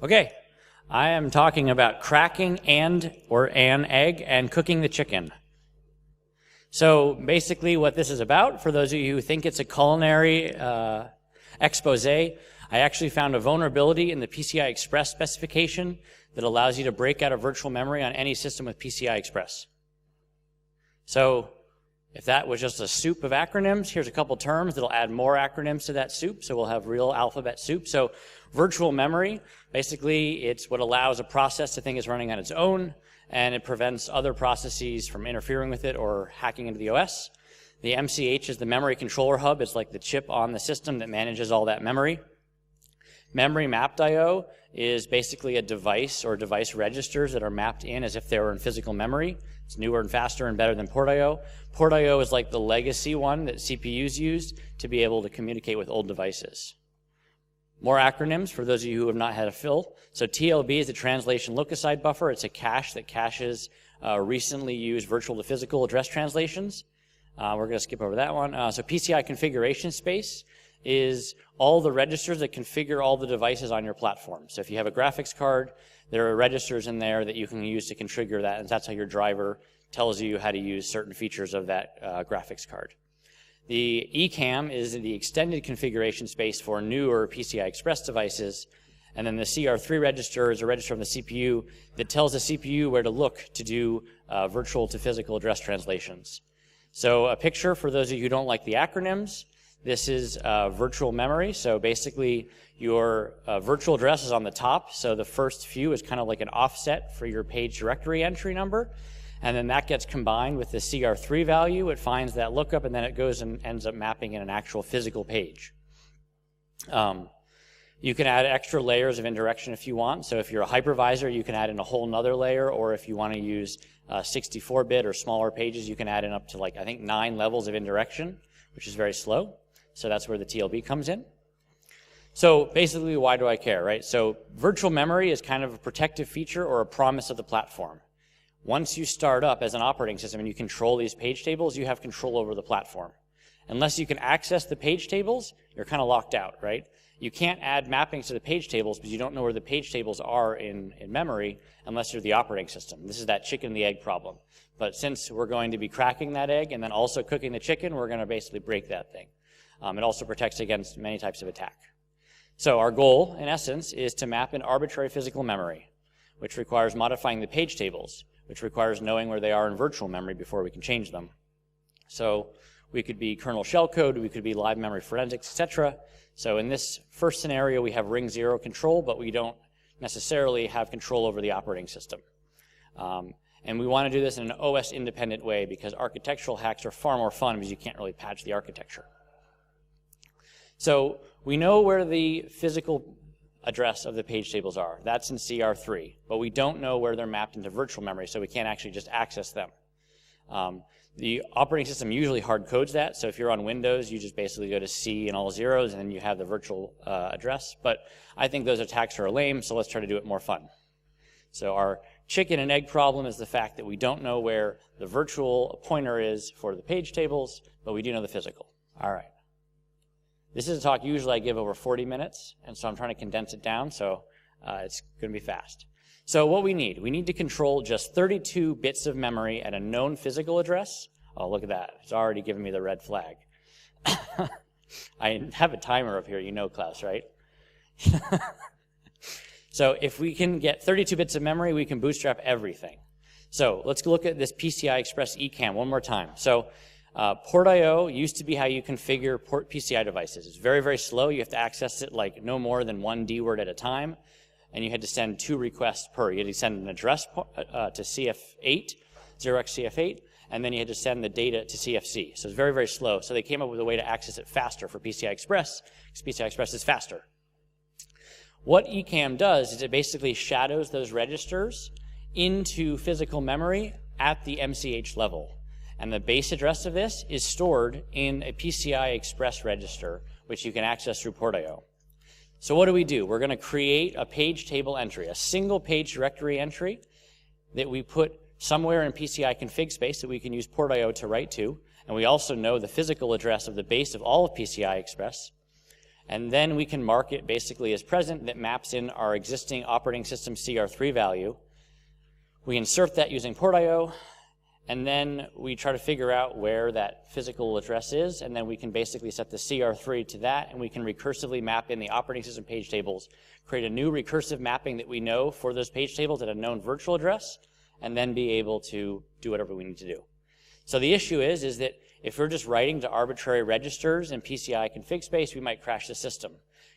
Okay, I am talking about cracking an egg and cooking the chicken. So basically what this is about, for those of you who think it's a culinary expose, I actually found a vulnerability in the PCI Express specification that allows you to break out of virtual memory on any system with PCI Express. So if that was just a soup of acronyms, here's a couple terms that'll add more acronyms to that soup, so we'll have real alphabet soup. So virtual memory, basically it's what allows a process to think it's running on its own, and it prevents other processes from interfering with it or hacking into the OS. The MCH is the memory controller hub. It's like the chip on the system that manages all that memory. Memory mapped I/O is basically a device or device registers that are mapped in as if they were in physical memory. It's newer and faster and better than port I/O. Port I/O is like the legacy one that CPUs used to be able to communicate with old devices. More acronyms for those of you who have not had a fill. So TLB is the translation look-aside buffer. It's a cache that caches recently used virtual to physical address translations. We're going to skip over that one. So PCI configuration space is all the registers that configure all the devices on your platform. So if you have a graphics card, there are registers in there that you can use to configure that, and that's how your driver tells you how to use certain features of that graphics card. The ECAM is the extended configuration space for newer PCI Express devices, and then the CR3 register is a register on the CPU that tells the CPU where to look to do virtual to physical address translations. So a picture for those of you who don't like the acronyms. This is virtual memory. So basically your virtual address is on the top. So the first few is kind of like an offset for your page directory entry number. And then that gets combined with the CR3 value. It finds that lookup, and then it goes and ends up mapping in an actual physical page. You can add extra layers of indirection if you want. So if you're a hypervisor, you can add in a whole nother layer, or if you want to use 64-bit or smaller pages, you can add in up to, like, I think 9 levels of indirection, which is very slow. So that's where the TLB comes in. So basically, why do I care, right? So virtual memory is kind of a protective feature or a promise of the platform. Once you start up as an operating system and you control these page tables, you have control over the platform. Unless you can access the page tables, you're kind of locked out, right? You can't add mappings to the page tables because you don't know where the page tables are in memory unless you're the operating system. This is that chicken and the egg problem. But since we're going to be cracking that egg and then also cooking the chicken, we're going to basically break that thing. It also protects against many types of attack. So our goal, in essence, is to map an arbitrary physical memory, which requires modifying the page tables, which requires knowing where they are in virtual memory before we can change them. So we could be kernel shellcode, we could be live memory forensics, etc. So in this first scenario, we have ring 0 control, but we don't necessarily have control over the operating system. And we want to do this in an OS-independent way because architectural hacks are far more fun because you can't really patch the architecture. So we know where the physical address of the page tables are. That's in CR3, but we don't know where they're mapped into virtual memory, so we can't actually just access them. The operating system usually hard codes that, so if you're on Windows, you just basically go to C and all zeros, and then you have the virtual address. But I think those attacks are lame, so let's try to do it more fun. So our chicken and egg problem is the fact that we don't know where the virtual pointer is for the page tables, but we do know the physical. All right. This is a talk usually I give over 40 minutes, and so I'm trying to condense it down, so it's going to be fast. So what we need to control just 32 bits of memory at a known physical address. Oh, look at that. It's already giving me the red flag. I have a timer up here, you know, Klaus, right? So if we can get 32 bits of memory, we can bootstrap everything. So let's look at this PCI Express ECAM one more time. So port I/O used to be how you configure port PCI devices. It's very, very slow. You have to access it like no more than 1 D word at a time, and you had to send 2 requests per. You had to send an address to CF8, 0xCF8, and then you had to send the data to CFC. So it's very, very slow. So they came up with a way to access it faster for PCI Express, because PCI Express is faster. What ECAM does is it basically shadows those registers into physical memory at the MCH level. And the base address of this is stored in a PCI Express register, which you can access through port I/O. So what do? We're going to create a page table entry, a single page directory entry that we put somewhere in PCI config space that we can use port I/O to write to. And we also know the physical address of the base of all of PCI Express. And then we can mark it basically as present that maps in our existing operating system CR3 value. We insert that using port.io, and then we try to figure out where that physical address is, and then we can basically set the CR3 to that, and we can recursively map in the operating system page tables, create a new recursive mapping that we know for those page tables at a known virtual address, and then be able to do whatever we need to do. So the issue is that if we're just writing to arbitrary registers in PCI config space, we might crash the system.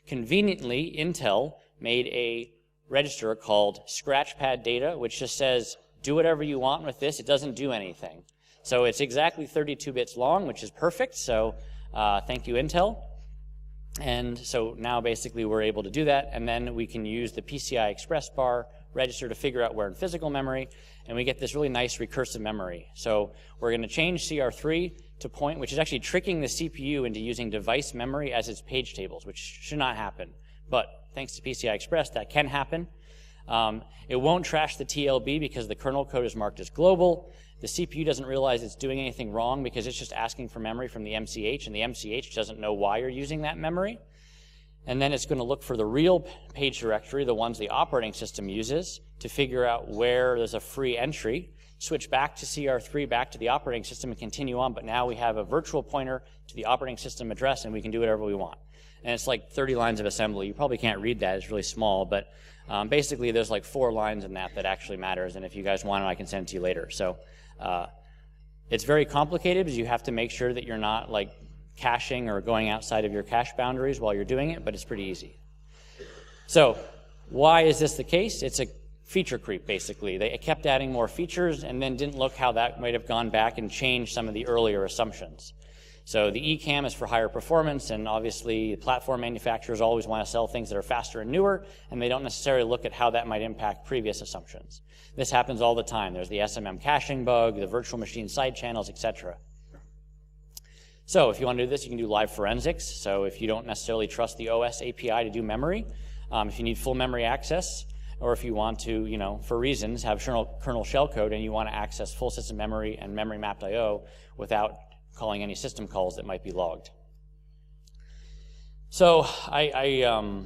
Conveniently, Intel made a register called scratchpad data, which just says, do whatever you want with this. It doesn't do anything. So it's exactly 32 bits long, which is perfect. So thank you, Intel. And so now basically we're able to do that, and then we can use the PCI Express bar register to figure out where in physical memory, and we get this really nice recursive memory. So we're going to change CR3 to point, which is actually tricking the CPU into using device memory as its page tables, which should not happen. But thanks to PCI Express, that can happen. It won't trash the TLB because the kernel code is marked as global. The CPU doesn't realize it's doing anything wrong because it's just asking for memory from the MCH, and the MCH doesn't know why you're using that memory. And then it's going to look for the real page directory, the ones the operating system uses, to figure out where there's a free entry, switch back to CR3, back to the operating system, and continue on. But now we have a virtual pointer to the operating system address, and we can do whatever we want. And it's like 30 lines of assembly. You probably can't read that. It's really small. But basically, there's like 4 lines in that actually matters. And if you guys want it, I can send it to you later. So it's very complicated because you have to make sure that you're not like caching or going outside of your cache boundaries while you're doing it, but it's pretty easy. So why is this the case? It's a feature creep, basically. They kept adding more features and then didn't look how that might have gone back and changed some of the earlier assumptions. So the eCam is for higher performance, and obviously platform manufacturers always want to sell things that are faster and newer, and they don't necessarily look at how that might impact previous assumptions. This happens all the time. There's the SMM caching bug, the virtual machine side channels, etc. So if you want to do this, you can do live forensics. So if you don't necessarily trust the OS API to do memory, if you need full memory access, or if you want to, for reasons, have kernel shellcode and you want to access full system memory and memory mapped I/O without calling any system calls that might be logged. So I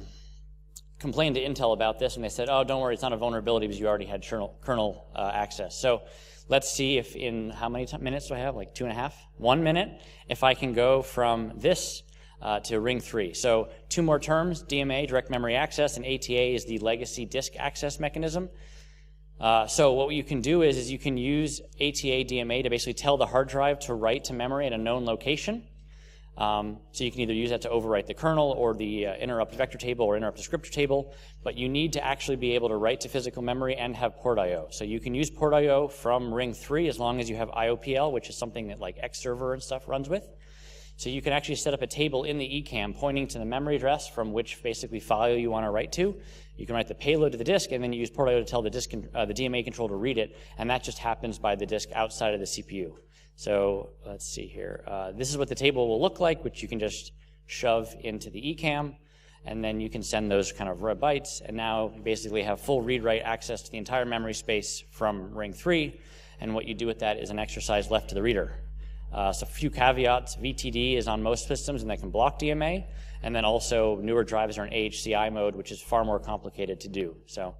complained to Intel about this, and they said, oh, don't worry, it's not a vulnerability because you already had kernel access. So let's see if in how many minutes do I have? Like 2.5? 1 minute, if I can go from this to ring 3. So 2 more terms, DMA, direct memory access, and ATA is the legacy disk access mechanism. So what you can do is you can use ATA DMA to basically tell the hard drive to write to memory at a known location. So you can either use that to overwrite the kernel or the interrupt vector table or interrupt descriptor table, but you need to actually be able to write to physical memory and have port.io. So you can use port.io from ring 3 as long as you have IOPL, which is something that like Xserver and stuff runs with. So you can actually set up a table in the eCam pointing to the memory address from which basically file you want to write to. You can write the payload to the disk, and then you use port.io to tell the disk, the DMA controller to read it, and that just happens by the disk outside of the CPU. So let's see here. This is what the table will look like, which you can just shove into the eCam, and then you can send those kind of bytes, and now you basically have full read-write access to the entire memory space from ring 3, and what you do with that is an exercise left to the reader. So a few caveats. VTD is on most systems, and that can block DMA, and then also newer drives are in AHCI mode, which is far more complicated to do. So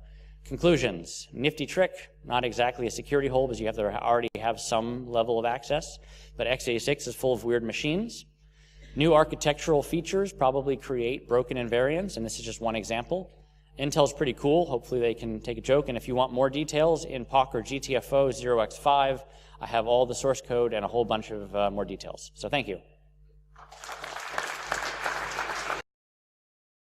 conclusions, nifty trick, not exactly a security hole because you have to already have some level of access, but x86 is full of weird machines. New architectural features probably create broken invariants, and this is just one example. Intel's pretty cool. Hopefully they can take a joke, and if you want more details in POC or GTFO 0x5, I have all the source code and a whole bunch of more details. So thank you.